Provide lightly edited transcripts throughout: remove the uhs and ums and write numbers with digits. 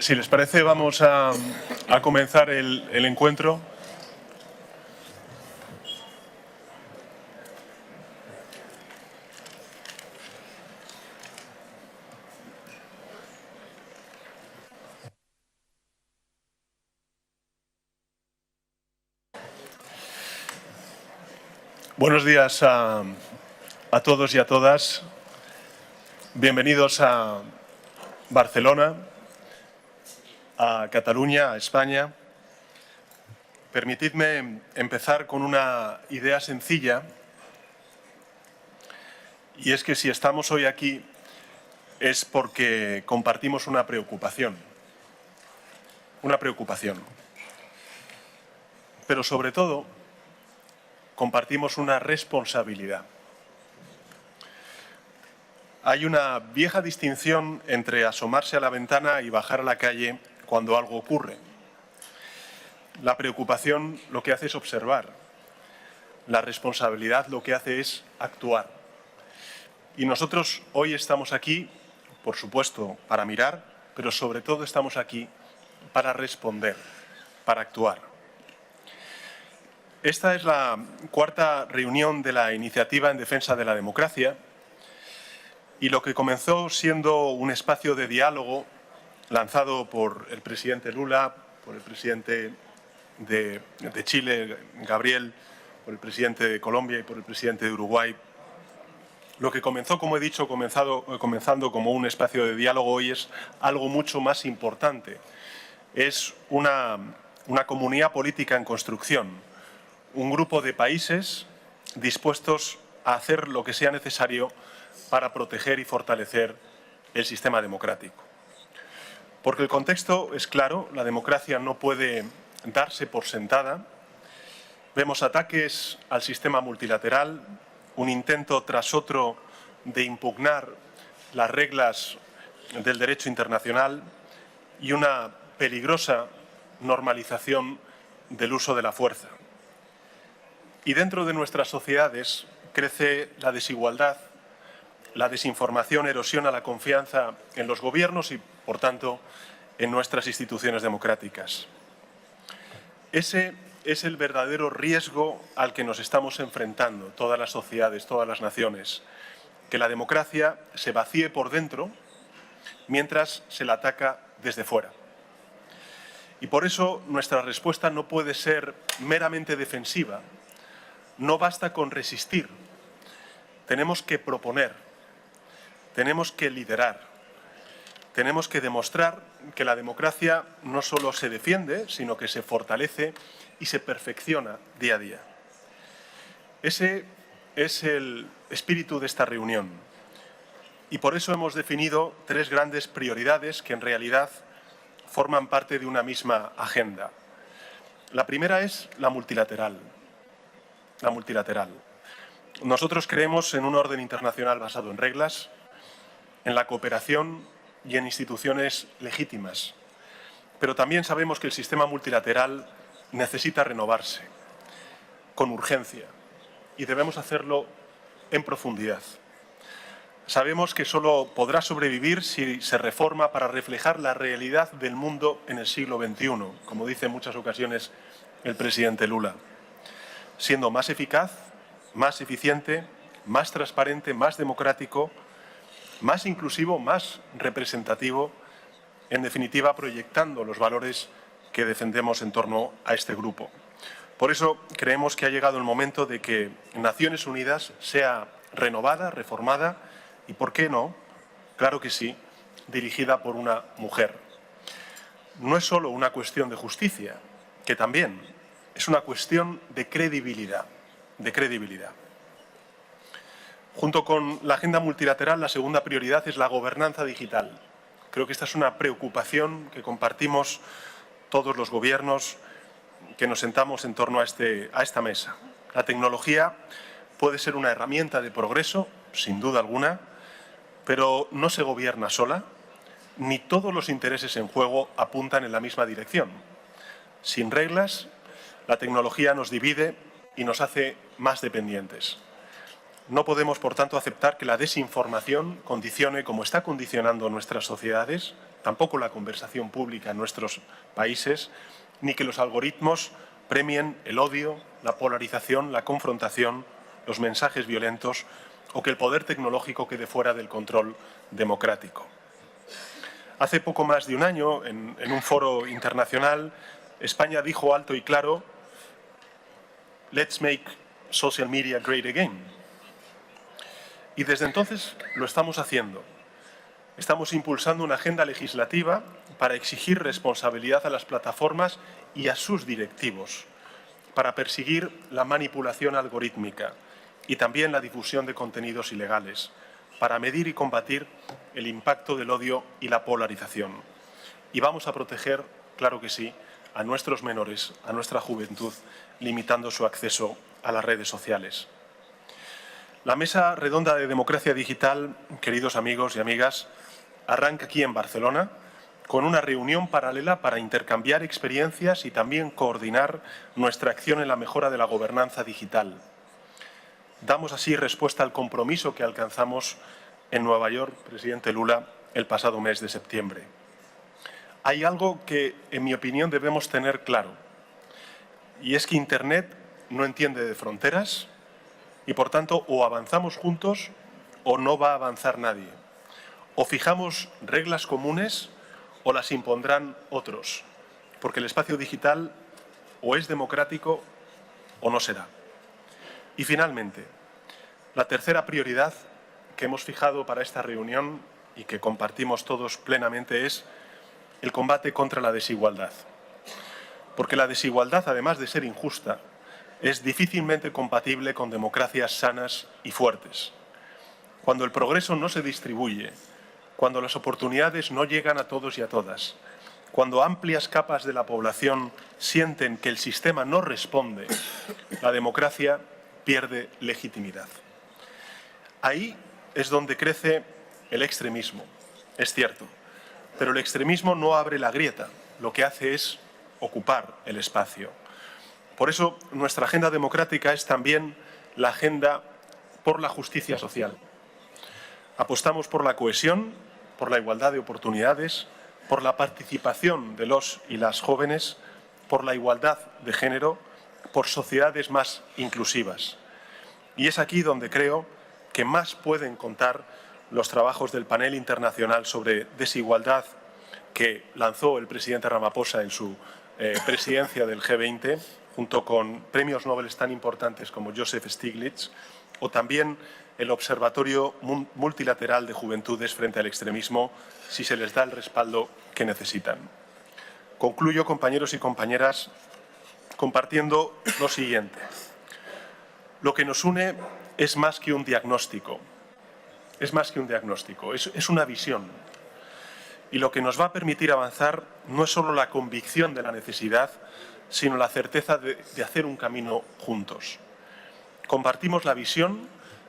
Si les parece, vamos a comenzar el encuentro. Buenos días a todos y a todas. Bienvenidos a Barcelona, a Cataluña, a España. Permitidme empezar con una idea sencilla, y es que si estamos hoy aquí es porque compartimos una preocupación. Pero sobre todo, compartimos una responsabilidad. Hay una vieja distinción entre asomarse a la ventana y bajar a la calle cuando algo ocurre. La preocupación lo que hace es observar. La responsabilidad lo que hace es actuar. Y nosotros hoy estamos aquí, por supuesto, para mirar, pero sobre todo estamos aquí para responder, para actuar. Esta es la cuarta reunión de la Iniciativa en Defensa de la Democracia, y lo que comenzó siendo un espacio de diálogo lanzado por el presidente Lula, por el presidente de Chile, Gabriel, por el presidente de Colombia y por el presidente de Uruguay. Lo que comenzó, como he dicho, comenzando como un espacio de diálogo, hoy es algo mucho más importante. Es una comunidad política en construcción, un grupo de países dispuestos a hacer lo que sea necesario para proteger y fortalecer el sistema democrático. Porque el contexto es claro, la democracia no puede darse por sentada. Vemos ataques al sistema multilateral, un intento tras otro de impugnar las reglas del derecho internacional y una peligrosa normalización del uso de la fuerza. Y dentro de nuestras sociedades crece la desigualdad, la desinformación erosiona la confianza en los gobiernos y, por tanto, en nuestras instituciones democráticas. Ese es el verdadero riesgo al que nos estamos enfrentando todas las sociedades, todas las naciones, que la democracia se vacíe por dentro mientras se la ataca desde fuera. Y por eso nuestra respuesta no puede ser meramente defensiva. No basta con resistir. Tenemos que proponer, tenemos que liderar, tenemos que demostrar que la democracia no solo se defiende, sino que se fortalece y se perfecciona día a día. Ese es el espíritu de esta reunión. Y por eso hemos definido tres grandes prioridades que en realidad forman parte de una misma agenda. La primera es la multilateral. Nosotros creemos en un orden internacional basado en reglas, en la cooperación y en instituciones legítimas. Pero también sabemos que el sistema multilateral necesita renovarse con urgencia y debemos hacerlo en profundidad. Sabemos que solo podrá sobrevivir si se reforma para reflejar la realidad del mundo en el siglo XXI, como dice en muchas ocasiones el presidente Lula, siendo más eficaz, más eficiente, más transparente, más democrático, más inclusivo, más representativo, en definitiva proyectando los valores que defendemos en torno a este grupo. Por eso creemos que ha llegado el momento de que Naciones Unidas sea renovada, reformada y, ¿por qué no?, claro que sí, dirigida por una mujer. No es solo una cuestión de justicia, que también es una cuestión de credibilidad. Junto con la agenda multilateral, la segunda prioridad es la gobernanza digital. Creo que esta es una preocupación que compartimos todos los gobiernos que nos sentamos en torno a esta mesa. La tecnología puede ser una herramienta de progreso, sin duda alguna, pero no se gobierna sola, ni todos los intereses en juego apuntan en la misma dirección. Sin reglas, la tecnología nos divide y nos hace más dependientes. No podemos, por tanto, aceptar que la desinformación condicione, como está condicionando nuestras sociedades, tampoco la conversación pública en nuestros países, ni que los algoritmos premien el odio, la polarización, la confrontación, los mensajes violentos o que el poder tecnológico quede fuera del control democrático. Hace poco más de un año, en un foro internacional, España dijo alto y claro: "Let's make social media great again". Y desde entonces lo estamos haciendo. Estamos impulsando una agenda legislativa para exigir responsabilidad a las plataformas y a sus directivos, para perseguir la manipulación algorítmica y también la difusión de contenidos ilegales, para medir y combatir el impacto del odio y la polarización. Y vamos a proteger, claro que sí, a nuestros menores, a nuestra juventud, limitando su acceso a las redes sociales. La Mesa Redonda de Democracia Digital, queridos amigos y amigas, arranca aquí en Barcelona con una reunión paralela para intercambiar experiencias y también coordinar nuestra acción en la mejora de la gobernanza digital. Damos así respuesta al compromiso que alcanzamos en Nueva York, presidente Lula, el pasado mes de septiembre. Hay algo que, en mi opinión, debemos tener claro, y es que Internet no entiende de fronteras y, por tanto, o avanzamos juntos o no va a avanzar nadie. O fijamos reglas comunes o las impondrán otros, porque el espacio digital o es democrático o no será. Y finalmente, la tercera prioridad que hemos fijado para esta reunión y que compartimos todos plenamente es el combate contra la desigualdad. Porque la desigualdad, además de ser injusta, es difícilmente compatible con democracias sanas y fuertes. Cuando el progreso no se distribuye, cuando las oportunidades no llegan a todos y a todas, cuando amplias capas de la población sienten que el sistema no responde, la democracia pierde legitimidad. Ahí es donde crece el extremismo, es cierto, pero el extremismo no abre la grieta, lo que hace es ocupar el espacio. Por eso, nuestra agenda democrática es también la agenda por la justicia social. Apostamos por la cohesión, por la igualdad de oportunidades, por la participación de los y las jóvenes, por la igualdad de género, por sociedades más inclusivas. Y es aquí donde creo que más pueden contar los trabajos del panel internacional sobre desigualdad que lanzó el presidente Ramaphosa en su presidencia del G20, junto con premios Nobel tan importantes como Joseph Stiglitz, o también el Observatorio Multilateral de Juventudes frente al extremismo, si se les da el respaldo que necesitan. Concluyo, compañeros y compañeras, compartiendo lo siguiente. Lo que nos une es más que un diagnóstico. Es más que un diagnóstico, es una visión. Y lo que nos va a permitir avanzar no es solo la convicción de la necesidad, sino la certeza de hacer un camino juntos. Compartimos la visión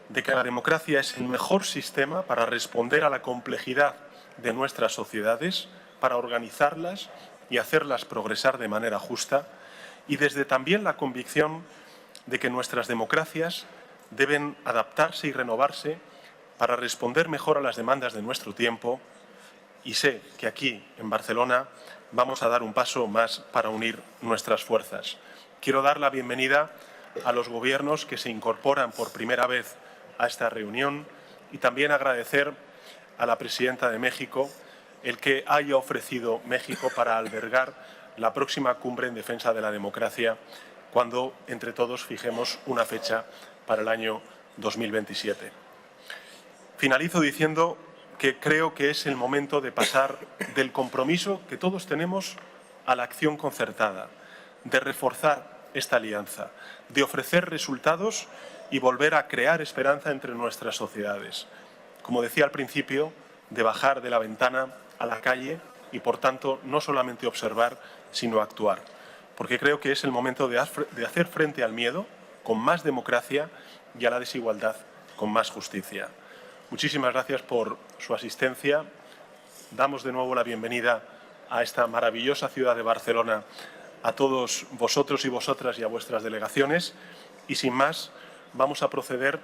de que la democracia es el mejor sistema para responder a la complejidad de nuestras sociedades, para organizarlas y hacerlas progresar de manera justa, y desde también la convicción de que nuestras democracias deben adaptarse y renovarse para responder mejor a las demandas de nuestro tiempo, y sé que aquí, en Barcelona, vamos a dar un paso más para unir nuestras fuerzas. Quiero dar la bienvenida a los gobiernos que se incorporan por primera vez a esta reunión y también agradecer a la presidenta de México el que haya ofrecido México para albergar la próxima cumbre en defensa de la democracia cuando entre todos fijemos una fecha para el año 2027. Finalizo diciendo que creo que es el momento de pasar del compromiso que todos tenemos a la acción concertada, de reforzar esta alianza, de ofrecer resultados y volver a crear esperanza entre nuestras sociedades. Como decía al principio, de bajar de la ventana a la calle y, por tanto, no solamente observar, sino actuar. Porque creo que es el momento de hacer frente al miedo con más democracia y a la desigualdad con más justicia. Muchísimas gracias por su asistencia. Damos de nuevo la bienvenida a esta maravillosa ciudad de Barcelona a todos vosotros y vosotras y a vuestras delegaciones. Y sin más, vamos a proceder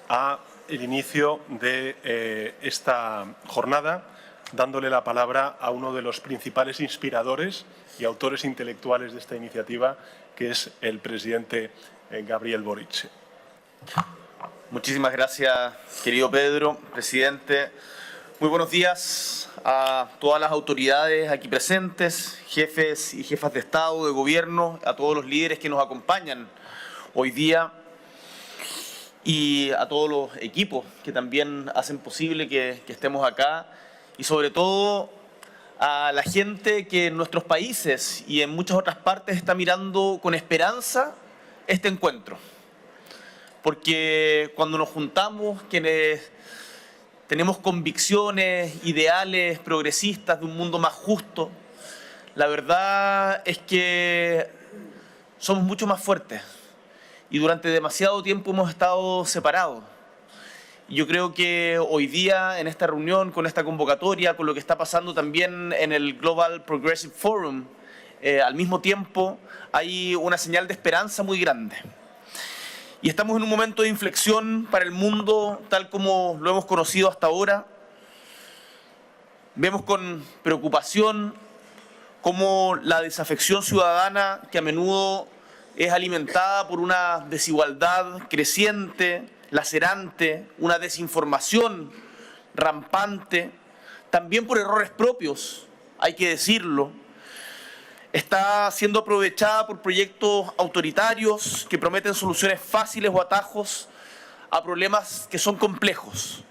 al inicio de esta jornada dándole la palabra a uno de los principales inspiradores y autores intelectuales de esta iniciativa, que es el presidente Gabriel Boric. Muchísimas gracias, querido Pedro, presidente. Muy buenos días a todas las autoridades aquí presentes, jefes y jefas de Estado, de Gobierno, a todos los líderes que nos acompañan hoy día y a todos los equipos que también hacen posible que estemos acá, y sobre todo a la gente que en nuestros países y en muchas otras partes está mirando con esperanza este encuentro. Porque cuando nos juntamos, quienes tenemos convicciones, ideales progresistas de un mundo más justo, la verdad es que somos mucho más fuertes. Y durante demasiado tiempo hemos estado separados. Y yo creo que hoy día, en esta reunión, con esta convocatoria, con lo que está pasando también en el Global Progressive Forum, al mismo tiempo hay una señal de esperanza muy grande. Y estamos en un momento de inflexión para el mundo tal como lo hemos conocido hasta ahora. Vemos con preocupación cómo la desafección ciudadana, que a menudo es alimentada por una desigualdad creciente, lacerante, una desinformación rampante, también por errores propios, hay que decirlo, está siendo aprovechada por proyectos autoritarios que prometen soluciones fáciles o atajos a problemas que son complejos.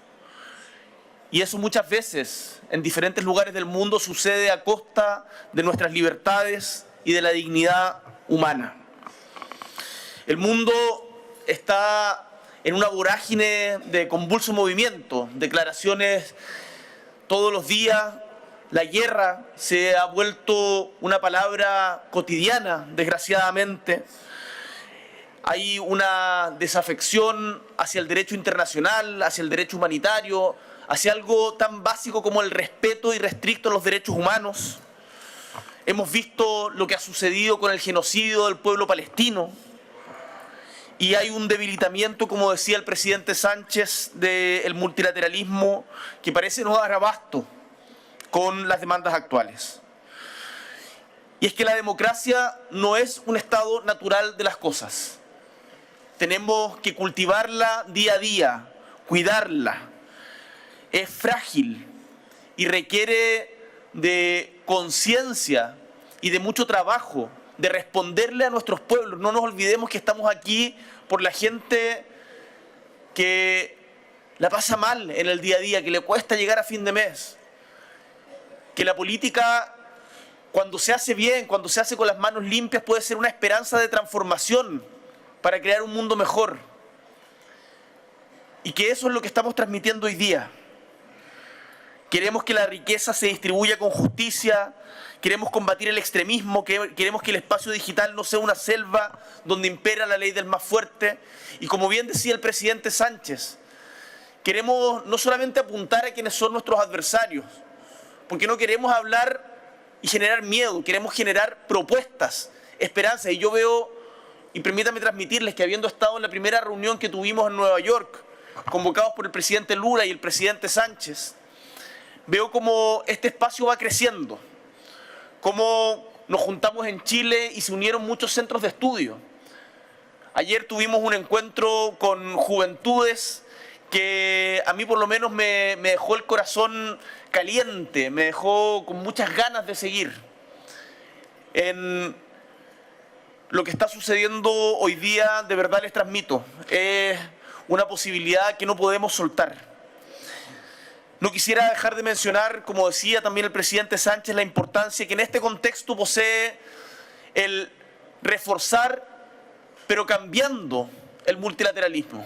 Y eso muchas veces en diferentes lugares del mundo sucede a costa de nuestras libertades y de la dignidad humana. El mundo está en una vorágine de convulso movimiento, declaraciones todos los días. La guerra se ha vuelto una palabra cotidiana, desgraciadamente. Hay una desafección hacia el derecho internacional, hacia el derecho humanitario, hacia algo tan básico como el respeto irrestricto a los derechos humanos. Hemos visto lo que ha sucedido con el genocidio del pueblo palestino. Y hay un debilitamiento, como decía el presidente Sánchez, del multilateralismo que parece no dar abasto con las demandas actuales. Y es que la democracia no es un estado natural de las cosas. Tenemos que cultivarla día a día, cuidarla. Es frágil y requiere de conciencia y de mucho trabajo, de responderle a nuestros pueblos. No nos olvidemos que estamos aquí por la gente que la pasa mal en el día a día, que le cuesta llegar a fin de mes. Que la política, cuando se hace bien, cuando se hace con las manos limpias, puede ser una esperanza de transformación para crear un mundo mejor. Y que eso es lo que estamos transmitiendo hoy día. Queremos que la riqueza se distribuya con justicia, queremos combatir el extremismo, queremos que el espacio digital no sea una selva donde impera la ley del más fuerte. Y como bien decía el presidente Sánchez, queremos no solamente apuntar a quienes son nuestros adversarios, porque no queremos hablar y generar miedo, queremos generar propuestas, esperanzas. Y yo veo, y permítanme transmitirles que habiendo estado en la primera reunión que tuvimos en Nueva York, convocados por el presidente Lula y el presidente Sánchez, veo cómo este espacio va creciendo, cómo nos juntamos en Chile y se unieron muchos centros de estudio. Ayer tuvimos un encuentro con juventudes que a mí por lo menos me dejó el corazón caliente, me dejó con muchas ganas de seguir. En lo que está sucediendo hoy día, de verdad les transmito, es una posibilidad que no podemos soltar. No quisiera dejar de mencionar, como decía también el presidente Sánchez, la importancia que en este contexto posee el reforzar, pero cambiando el multilateralismo.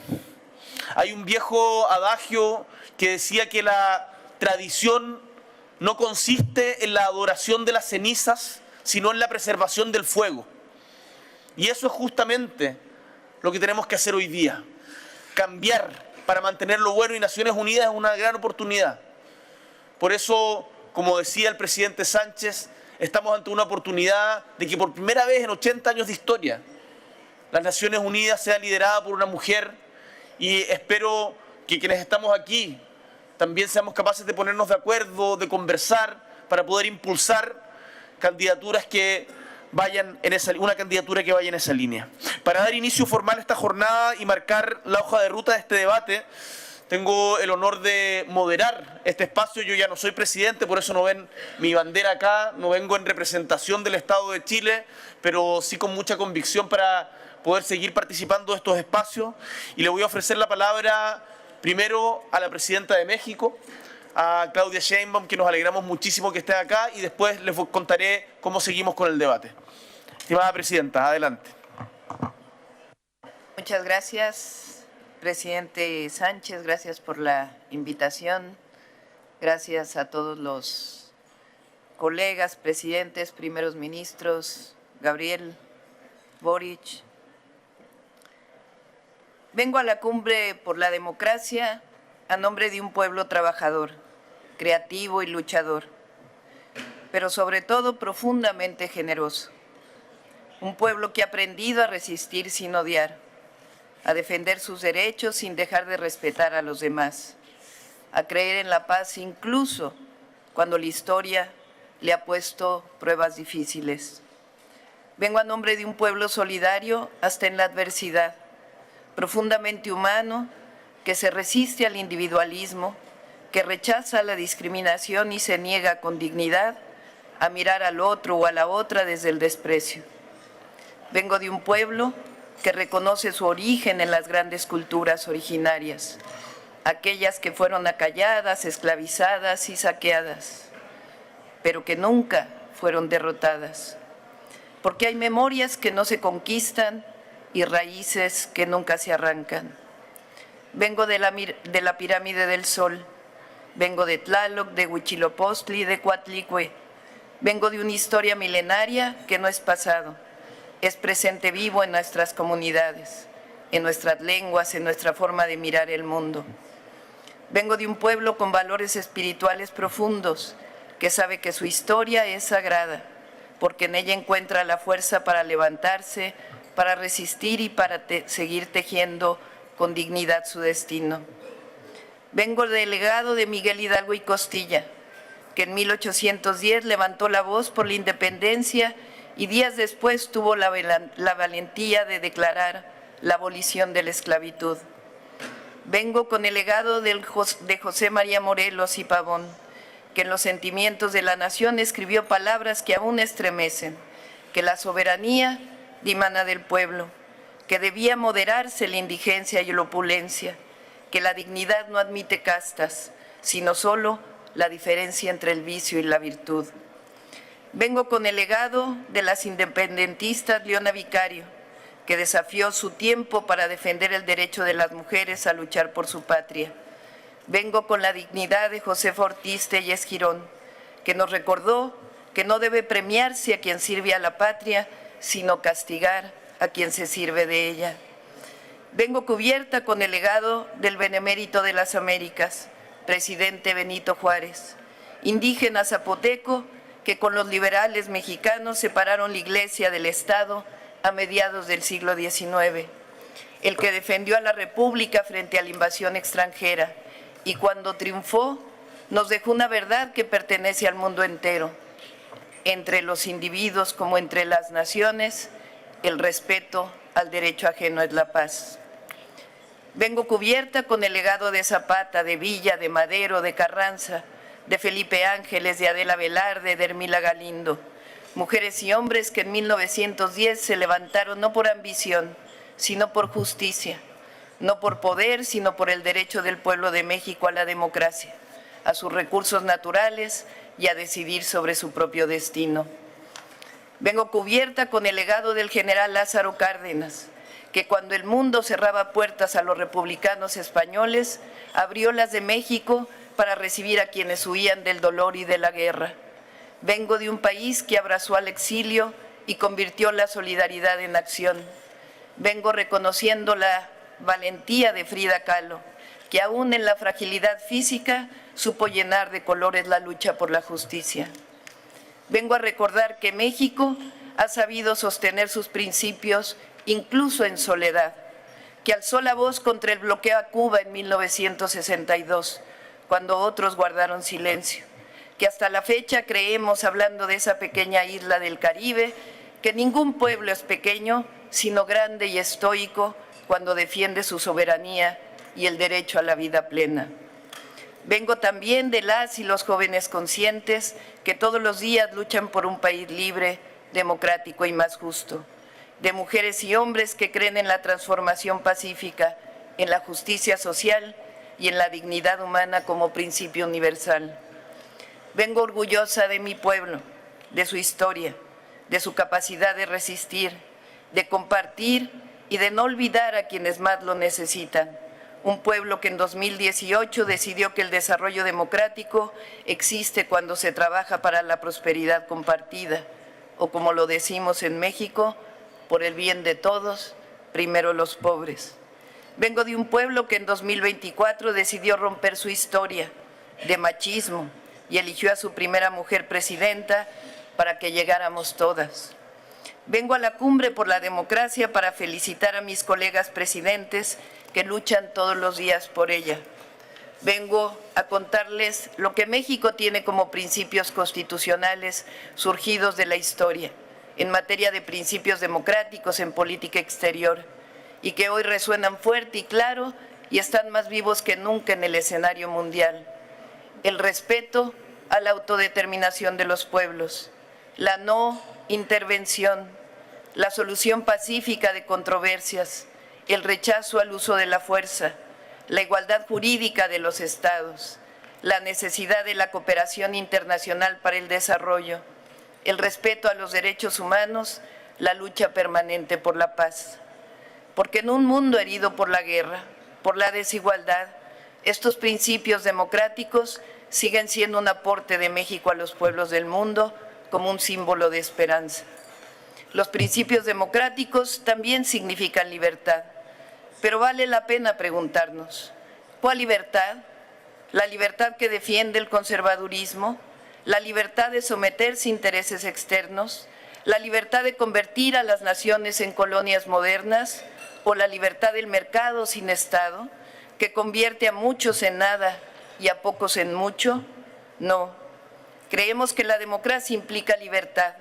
Hay un viejo adagio que decía que la tradición no consiste en la adoración de las cenizas, sino en la preservación del fuego. Y eso es justamente lo que tenemos que hacer hoy día. Cambiar para mantener lo bueno, y Naciones Unidas es una gran oportunidad. Por eso, como decía el presidente Sánchez, estamos ante una oportunidad de que por primera vez en 80 años de historia las Naciones Unidas sean lideradas por una mujer, y espero que quienes estamos aquí también seamos capaces de ponernos de acuerdo, de conversar, para poder impulsar candidaturas que vayan en una candidatura que vaya en esa línea. Para dar inicio formal a esta jornada y marcar la hoja de ruta de este debate, tengo el honor de moderar este espacio. Yo ya no soy presidente, por eso no ven mi bandera acá, no vengo en representación del Estado de Chile, pero sí con mucha convicción para poder seguir participando de estos espacios. Y le voy a ofrecer la palabra primero a la presidenta de México, a Claudia Sheinbaum, que nos alegramos muchísimo que esté acá, y después les contaré cómo seguimos con el debate. Estimada presidenta, adelante. Muchas gracias. Presidente Sánchez, gracias por la invitación. Gracias a todos los colegas, presidentes, primeros ministros, Gabriel, Boric. Vengo a la cumbre por la democracia a nombre de un pueblo trabajador, creativo y luchador, pero sobre todo profundamente generoso. Un pueblo que ha aprendido a resistir sin odiar, a defender sus derechos sin dejar de respetar a los demás, a creer en la paz incluso cuando la historia le ha puesto pruebas difíciles. Vengo a nombre de un pueblo solidario hasta en la adversidad, profundamente humano, que se resiste al individualismo, que rechaza la discriminación y se niega con dignidad a mirar al otro o a la otra desde el desprecio. Vengo de un pueblo que reconoce su origen en las grandes culturas originarias, aquellas que fueron acalladas, esclavizadas y saqueadas, pero que nunca fueron derrotadas, porque hay memorias que no se conquistan y raíces que nunca se arrancan. Vengo de la pirámide del Sol, vengo de Tlaloc, de Huitzilopochtli, de Coatlicue, vengo de una historia milenaria que no es pasado, es presente vivo en nuestras comunidades, en nuestras lenguas, en nuestra forma de mirar el mundo. Vengo de un pueblo con valores espirituales profundos, que sabe que su historia es sagrada, porque en ella encuentra la fuerza para levantarse, para resistir y para seguir tejiendo con dignidad su destino. Vengo del legado de Miguel Hidalgo y Costilla, que en 1810 levantó la voz por la independencia y días después tuvo la valentía de declarar la abolición de la esclavitud. Vengo con el legado de José María Morelos y Pavón, que en los sentimientos de la nación escribió palabras que aún estremecen, que la soberanía dimana del pueblo, que debía moderarse la indigencia y la opulencia, que la dignidad no admite castas, sino solo la diferencia entre el vicio y la virtud. Vengo con el legado de las independentistas Leona Vicario, que desafió su tiempo para defender el derecho de las mujeres a luchar por su patria. Vengo con la dignidad de Josefa Ortiz Telles Girón, que nos recordó que no debe premiarse a quien sirve a la patria, sino castigar a quien se sirve de ella. Vengo cubierta con el legado del benemérito de las Américas, presidente Benito Juárez, indígena zapoteco, que con los liberales mexicanos separaron la Iglesia del Estado a mediados del siglo XIX, el que defendió a la República frente a la invasión extranjera y cuando triunfó nos dejó una verdad que pertenece al mundo entero. Entre los individuos como entre las naciones, el respeto al derecho ajeno es la paz. Vengo cubierta con el legado de Zapata, de Villa, de Madero, de Carranza, de Felipe Ángeles, de Adela Velarde, de Hermila Galindo, mujeres y hombres que en 1910 se levantaron no por ambición, sino por justicia, no por poder, sino por el derecho del pueblo de México a la democracia, a sus recursos naturales y a decidir sobre su propio destino. Vengo cubierta con el legado del general Lázaro Cárdenas, que cuando el mundo cerraba puertas a los republicanos españoles, abrió las de México para recibir a quienes huían del dolor y de la guerra. Vengo de un país que abrazó al exilio y convirtió la solidaridad en acción. Vengo reconociendo la valentía de Frida Kahlo, que aún en la fragilidad física supo llenar de colores la lucha por la justicia. Vengo a recordar que México ha sabido sostener sus principios incluso en soledad, que alzó la voz contra el bloqueo a Cuba en 1962, cuando otros guardaron silencio, que hasta la fecha creemos, hablando de esa pequeña isla del Caribe, que ningún pueblo es pequeño, sino grande y estoico cuando defiende su soberanía y el derecho a la vida plena. Vengo también de las y los jóvenes conscientes que todos los días luchan por un país libre, democrático y más justo, de mujeres y hombres que creen en la transformación pacífica, en la justicia social y en la dignidad humana como principio universal. Vengo orgullosa de mi pueblo, de su historia, de su capacidad de resistir, de compartir y de no olvidar a quienes más lo necesitan. Un pueblo que en 2018 decidió que el desarrollo democrático existe cuando se trabaja para la prosperidad compartida, o como lo decimos en México, por el bien de todos, primero los pobres. Vengo de un pueblo que en 2024 decidió romper su historia de machismo y eligió a su primera mujer presidenta para que llegáramos todas. Vengo a la Cumbre por la Democracia para felicitar a mis colegas presidentes que luchan todos los días por ella. Vengo a contarles lo que México tiene como principios constitucionales surgidos de la historia en materia de principios democráticos en política exterior y que hoy resuenan fuerte y claro y están más vivos que nunca en el escenario mundial. El respeto a la autodeterminación de los pueblos, la no intervención, la solución pacífica de controversias, el rechazo al uso de la fuerza, la igualdad jurídica de los estados, la necesidad de la cooperación internacional para el desarrollo, el respeto a los derechos humanos, la lucha permanente por la paz. Porque en un mundo herido por la guerra, por la desigualdad, estos principios democráticos siguen siendo un aporte de México a los pueblos del mundo como un símbolo de esperanza. Los principios democráticos también significan libertad, pero vale la pena preguntarnos, ¿cuál libertad? ¿La libertad que defiende el conservadurismo? ¿La libertad de someterse a intereses externos? ¿La libertad de convertir a las naciones en colonias modernas? ¿O la libertad del mercado sin Estado, que convierte a muchos en nada y a pocos en mucho? No. Creemos que la democracia implica libertad,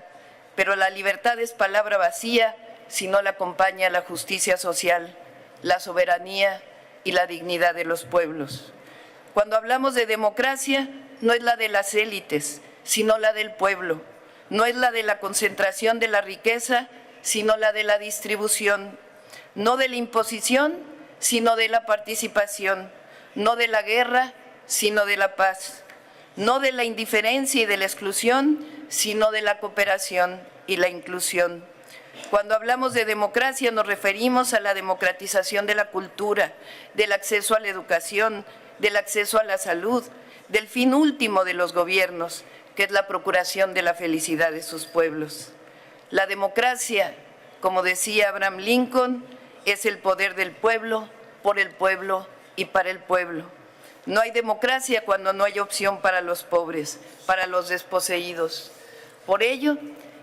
pero la libertad es palabra vacía si no la acompaña la justicia social, la soberanía y la dignidad de los pueblos. Cuando hablamos de democracia, no es la de las élites, sino la del pueblo. No es la de la concentración de la riqueza, sino la de la distribución. No de la imposición, sino de la participación. No de la guerra, sino de la paz. No de la indiferencia y de la exclusión, sino de la cooperación y la inclusión. Cuando hablamos de democracia nos referimos a la democratización de la cultura, del acceso a la educación, del acceso a la salud, del fin último de los gobiernos, que es la procuración de la felicidad de sus pueblos. La democracia, como decía Abraham Lincoln, es el poder del pueblo, por el pueblo y para el pueblo. No hay democracia cuando no hay opción para los pobres, para los desposeídos. Por ello,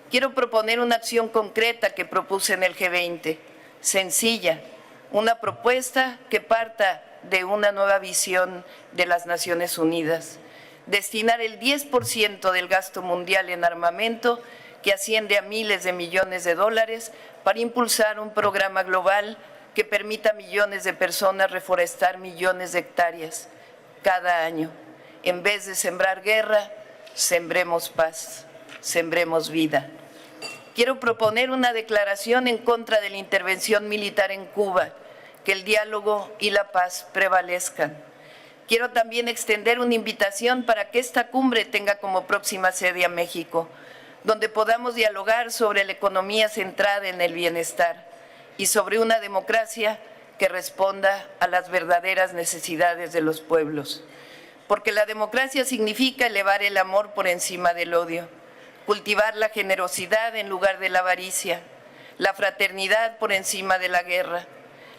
quiero proponer una acción concreta que propuse en el G20, sencilla, una propuesta que parta de una nueva visión de las Naciones Unidas. Destinar el 10% del gasto mundial en armamento, que asciende a miles de millones de dólares, para impulsar un programa global que permita a millones de personas reforestar millones de hectáreas cada año. En vez de sembrar guerra, sembremos paz, sembremos vida. Quiero proponer una declaración en contra de la intervención militar en Cuba, que el diálogo y la paz prevalezcan. Quiero también extender una invitación para que esta cumbre tenga como próxima sede a México, donde podamos dialogar sobre la economía centrada en el bienestar y sobre una democracia que responda a las verdaderas necesidades de los pueblos. Porque la democracia significa elevar el amor por encima del odio, cultivar la generosidad en lugar de la avaricia, la fraternidad por encima de la guerra.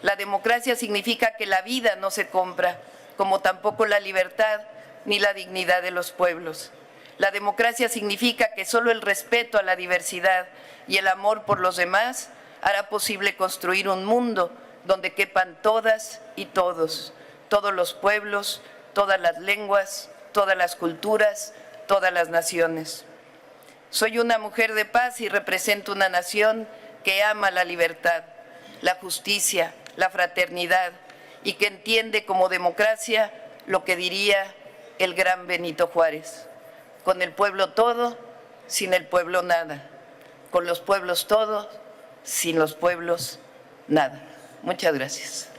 La democracia significa que la vida no se compra, como tampoco la libertad ni la dignidad de los pueblos. La democracia significa que solo el respeto a la diversidad y el amor por los demás hará posible construir un mundo donde quepan todas y todos, todos los pueblos, todas las lenguas, todas las culturas, todas las naciones. Soy una mujer de paz y represento una nación que ama la libertad, la justicia, la fraternidad y que entiende como democracia lo que diría el gran Benito Juárez: con el pueblo todo, sin el pueblo nada; con los pueblos todo, sin los pueblos nada. Muchas gracias.